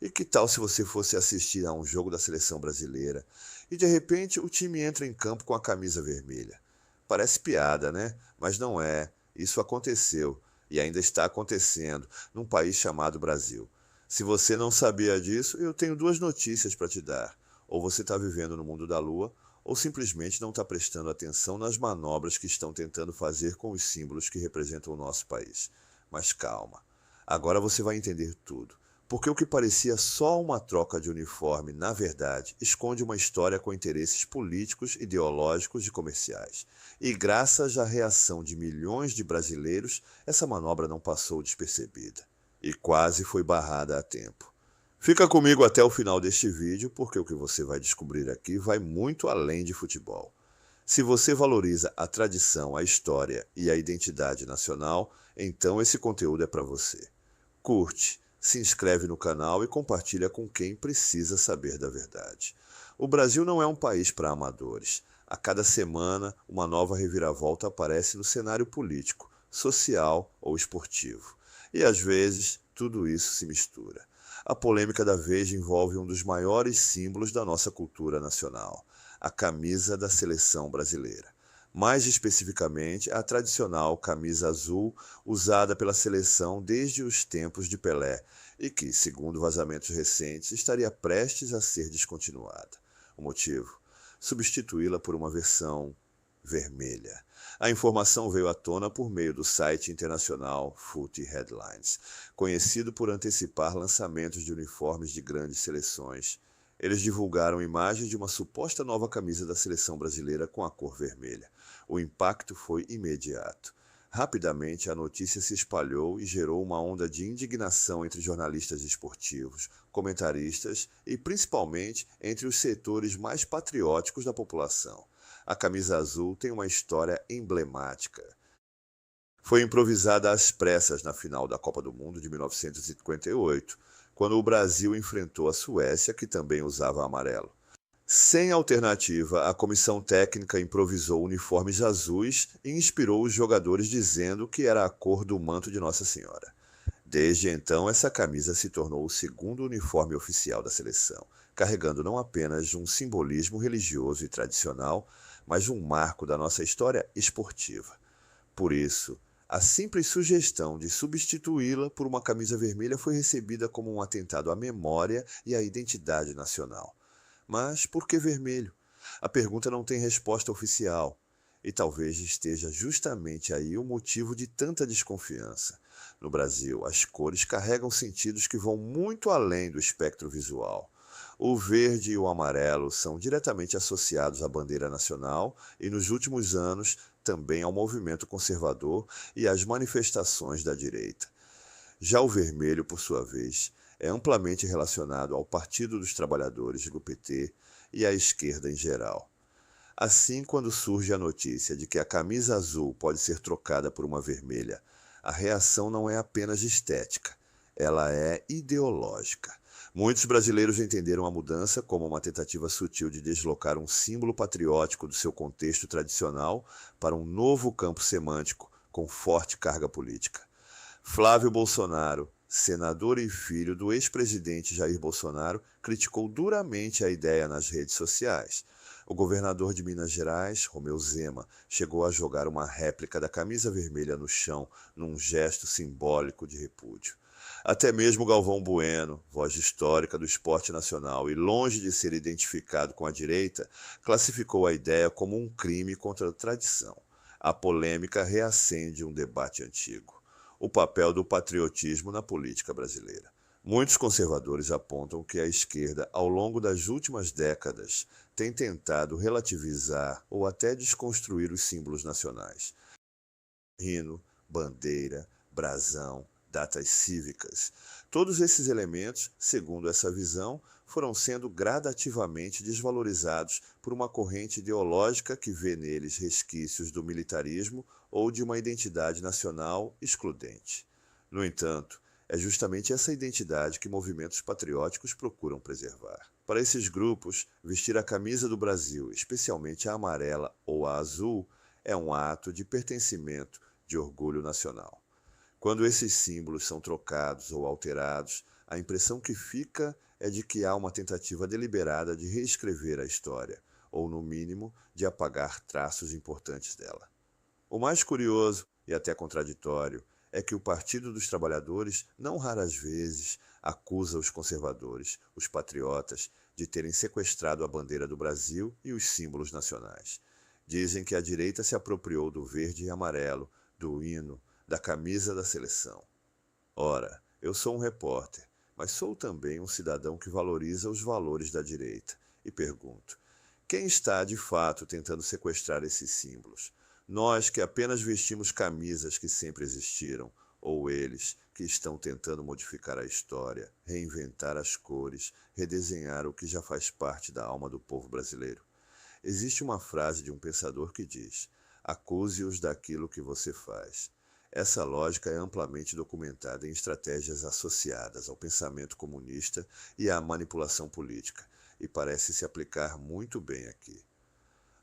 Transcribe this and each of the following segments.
E que tal se você fosse assistir a um jogo da seleção brasileira e de repente o time entra em campo com a camisa vermelha? Parece piada, né? Mas não é. Isso aconteceu e ainda está acontecendo num país chamado Brasil. Se você não sabia disso, eu tenho duas notícias para te dar. Ou você está vivendo no mundo da lua, ou simplesmente não está prestando atenção nas manobras que estão tentando fazer com os símbolos que representam o nosso país. Mas calma, agora você vai entender tudo. Porque o que parecia só uma troca de uniforme, na verdade, esconde uma história com interesses políticos, ideológicos e comerciais. E graças à reação de milhões de brasileiros, essa manobra não passou despercebida. E quase foi barrada a tempo. Fica comigo até o final deste vídeo, porque o que você vai descobrir aqui vai muito além de futebol. Se você valoriza a tradição, a história e a identidade nacional, então esse conteúdo é para você. Curte, se inscreve no canal e compartilha com quem precisa saber da verdade. O Brasil não é um país para amadores. A cada semana, uma nova reviravolta aparece no cenário político, social ou esportivo. E às vezes, tudo isso se mistura. A polêmica da vez envolve um dos maiores símbolos da nossa cultura nacional, a camisa da seleção brasileira. Mais especificamente, a tradicional camisa azul usada pela seleção desde os tempos de Pelé e que, segundo vazamentos recentes, estaria prestes a ser descontinuada. O motivo? Substituí-la por uma versão vermelha. A informação veio à tona por meio do site internacional Footy Headlines, conhecido por antecipar lançamentos de uniformes de grandes seleções. Eles divulgaram imagens de uma suposta nova camisa da seleção brasileira com a cor vermelha. O impacto foi imediato. Rapidamente, a notícia se espalhou e gerou uma onda de indignação entre jornalistas esportivos, comentaristas e, principalmente, entre os setores mais patrióticos da população. A camisa azul tem uma história emblemática. Foi improvisada às pressas na final da Copa do Mundo de 1958, quando o Brasil enfrentou a Suécia, que também usava amarelo. Sem alternativa, a comissão técnica improvisou uniformes azuis e inspirou os jogadores dizendo que era a cor do manto de Nossa Senhora. Desde então, essa camisa se tornou o segundo uniforme oficial da seleção, carregando não apenas um simbolismo religioso e tradicional, mas um marco da nossa história esportiva. Por isso, a simples sugestão de substituí-la por uma camisa vermelha foi recebida como um atentado à memória e à identidade nacional. Mas por que vermelho? A pergunta não tem resposta oficial. E talvez esteja justamente aí o motivo de tanta desconfiança. No Brasil, as cores carregam sentidos que vão muito além do espectro visual. O verde e o amarelo são diretamente associados à bandeira nacional e, nos últimos anos, também ao movimento conservador e às manifestações da direita. Já o vermelho, por sua vez, é amplamente relacionado ao Partido dos Trabalhadores do PT e à esquerda em geral. Assim, quando surge a notícia de que a camisa azul pode ser trocada por uma vermelha, a reação não é apenas estética, ela é ideológica. Muitos brasileiros entenderam a mudança como uma tentativa sutil de deslocar um símbolo patriótico do seu contexto tradicional para um novo campo semântico com forte carga política. Flávio Bolsonaro, senador e filho do ex-presidente Jair Bolsonaro, criticou duramente a ideia nas redes sociais. O governador de Minas Gerais, Romeu Zema, chegou a jogar uma réplica da camisa vermelha no chão num gesto simbólico de repúdio. Até mesmo Galvão Bueno, voz histórica do esporte nacional e longe de ser identificado com a direita, classificou a ideia como um crime contra a tradição. A polêmica reacende um debate antigo: o papel do patriotismo na política brasileira. Muitos conservadores apontam que a esquerda, ao longo das últimas décadas, tem tentado relativizar ou até desconstruir os símbolos nacionais. Hino, bandeira, brasão, datas cívicas. Todos esses elementos, segundo essa visão, foram sendo gradativamente desvalorizados por uma corrente ideológica que vê neles resquícios do militarismo ou de uma identidade nacional excludente. No entanto, é justamente essa identidade que movimentos patrióticos procuram preservar. Para esses grupos, vestir a camisa do Brasil, especialmente a amarela ou a azul, é um ato de pertencimento, de orgulho nacional. Quando esses símbolos são trocados ou alterados, A impressão que fica é de que há uma tentativa deliberada de reescrever a história, ou, no mínimo, de apagar traços importantes dela. O mais curioso, e até contraditório, é que o Partido dos Trabalhadores não raras vezes acusa os conservadores, os patriotas, de terem sequestrado a bandeira do Brasil e os símbolos nacionais. Dizem que a direita se apropriou do verde e amarelo, do hino, da camisa da seleção. Ora, eu sou um repórter, mas sou também um cidadão que valoriza os valores da direita. E pergunto: quem está de fato tentando sequestrar esses símbolos? Nós que apenas vestimos camisas que sempre existiram, ou eles que estão tentando modificar a história, reinventar as cores, redesenhar o que já faz parte da alma do povo brasileiro? Existe uma frase de um pensador que diz: acuse-os daquilo que você faz. Essa lógica é amplamente documentada em estratégias associadas ao pensamento comunista e à manipulação política, e parece se aplicar muito bem aqui.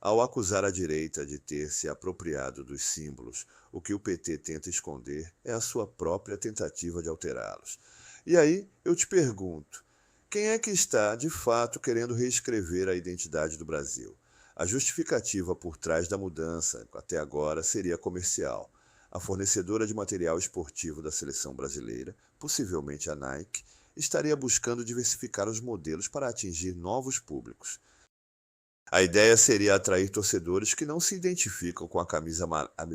Ao acusar a direita de ter se apropriado dos símbolos, o que o PT tenta esconder é a sua própria tentativa de alterá-los. E aí eu te pergunto: quem é que está, de fato, querendo reescrever a identidade do Brasil? A justificativa por trás da mudança, até agora, seria comercial. A fornecedora de material esportivo da seleção brasileira, possivelmente a Nike, estaria buscando diversificar os modelos para atingir novos públicos. A ideia seria atrair torcedores que não se identificam com a camisa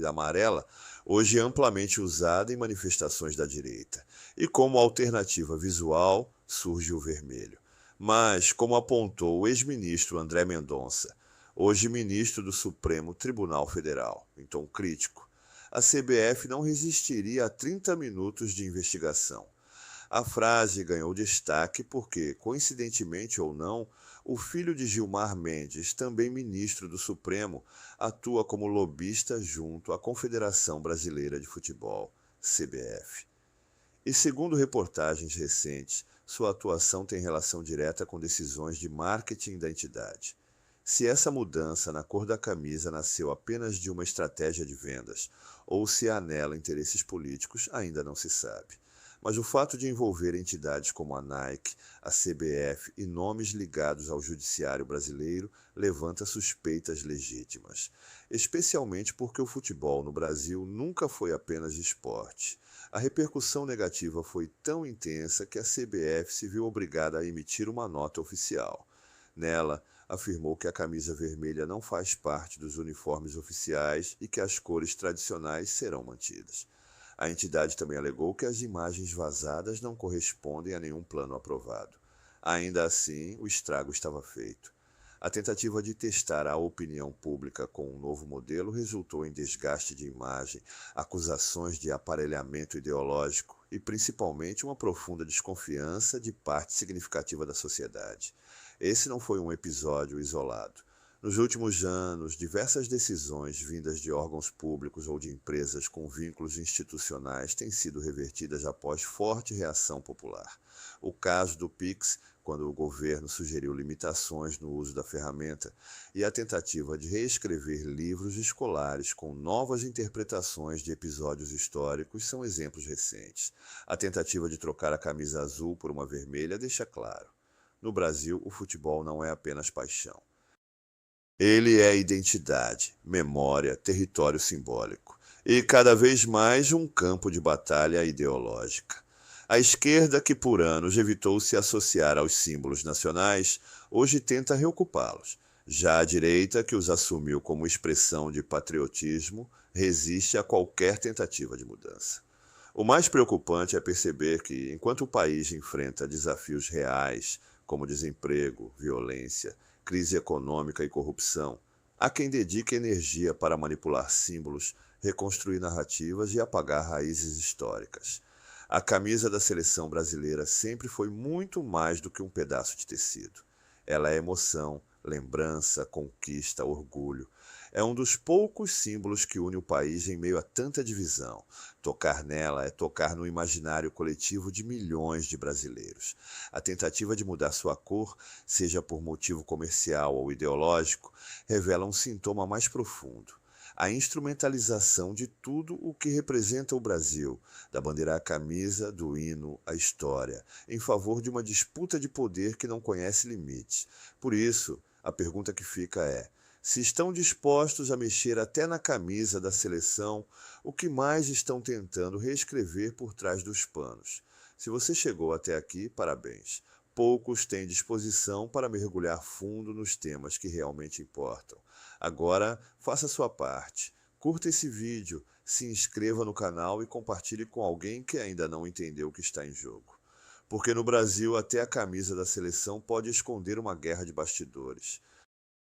amarela, hoje amplamente usada em manifestações da direita. E como alternativa visual, surge o vermelho. Mas, como apontou o ex-ministro André Mendonça, hoje ministro do Supremo Tribunal Federal, em tom crítico, a CBF não resistiria a 30 minutos de investigação. A frase ganhou destaque porque, coincidentemente ou não, o filho de Gilmar Mendes, também ministro do Supremo, atua como lobista junto à Confederação Brasileira de Futebol, CBF. E segundo reportagens recentes, sua atuação tem relação direta com decisões de marketing da entidade. Se essa mudança na cor da camisa nasceu apenas de uma estratégia de vendas, ou se há nela interesses políticos, ainda não se sabe. Mas o fato de envolver entidades como a Nike, a CBF e nomes ligados ao judiciário brasileiro levanta suspeitas legítimas, especialmente porque o futebol no Brasil nunca foi apenas esporte. A repercussão negativa foi tão intensa que a CBF se viu obrigada a emitir uma nota oficial. Nela, afirmou que a camisa vermelha não faz parte dos uniformes oficiais e que as cores tradicionais serão mantidas. A entidade também alegou que as imagens vazadas não correspondem a nenhum plano aprovado. Ainda assim, o estrago estava feito. A tentativa de testar a opinião pública com um novo modelo resultou em desgaste de imagem, acusações de aparelhamento ideológico e, principalmente, uma profunda desconfiança de parte significativa da sociedade. Esse não foi um episódio isolado. Nos últimos anos, diversas decisões vindas de órgãos públicos ou de empresas com vínculos institucionais têm sido revertidas após forte reação popular. O caso do Pix, quando o governo sugeriu limitações no uso da ferramenta, e a tentativa de reescrever livros escolares com novas interpretações de episódios históricos são exemplos recentes. A tentativa de trocar a camisa azul por uma vermelha deixa claro: no Brasil, o futebol não é apenas paixão. Ele é identidade, memória, território simbólico e, cada vez mais, um campo de batalha ideológica. A esquerda, que por anos evitou se associar aos símbolos nacionais, hoje tenta reocupá-los. Já a direita, que os assumiu como expressão de patriotismo, resiste a qualquer tentativa de mudança. O mais preocupante é perceber que, enquanto o país enfrenta desafios reais, como desemprego, violência, crise econômica e corrupção, há quem dedique energia para manipular símbolos, reconstruir narrativas e apagar raízes históricas. A camisa da seleção brasileira sempre foi muito mais do que um pedaço de tecido. Ela é emoção, lembrança, conquista, orgulho. É um dos poucos símbolos que une o país em meio a tanta divisão. Tocar nela é tocar no imaginário coletivo de milhões de brasileiros. A tentativa de mudar sua cor, seja por motivo comercial ou ideológico, revela um sintoma mais profundo. a instrumentalização de tudo o que representa o Brasil, da bandeira à camisa, do hino à história, em favor de uma disputa de poder que não conhece limites. Por isso, a pergunta que fica é: se estão dispostos a mexer até na camisa da seleção, o que mais estão tentando reescrever por trás dos panos? Se você chegou até aqui, parabéns. Poucos têm disposição para mergulhar fundo nos temas que realmente importam. Agora, faça sua parte. Curta esse vídeo, se inscreva no canal e compartilhe com alguém que ainda não entendeu o que está em jogo. Porque no Brasil, até a camisa da seleção pode esconder uma guerra de bastidores.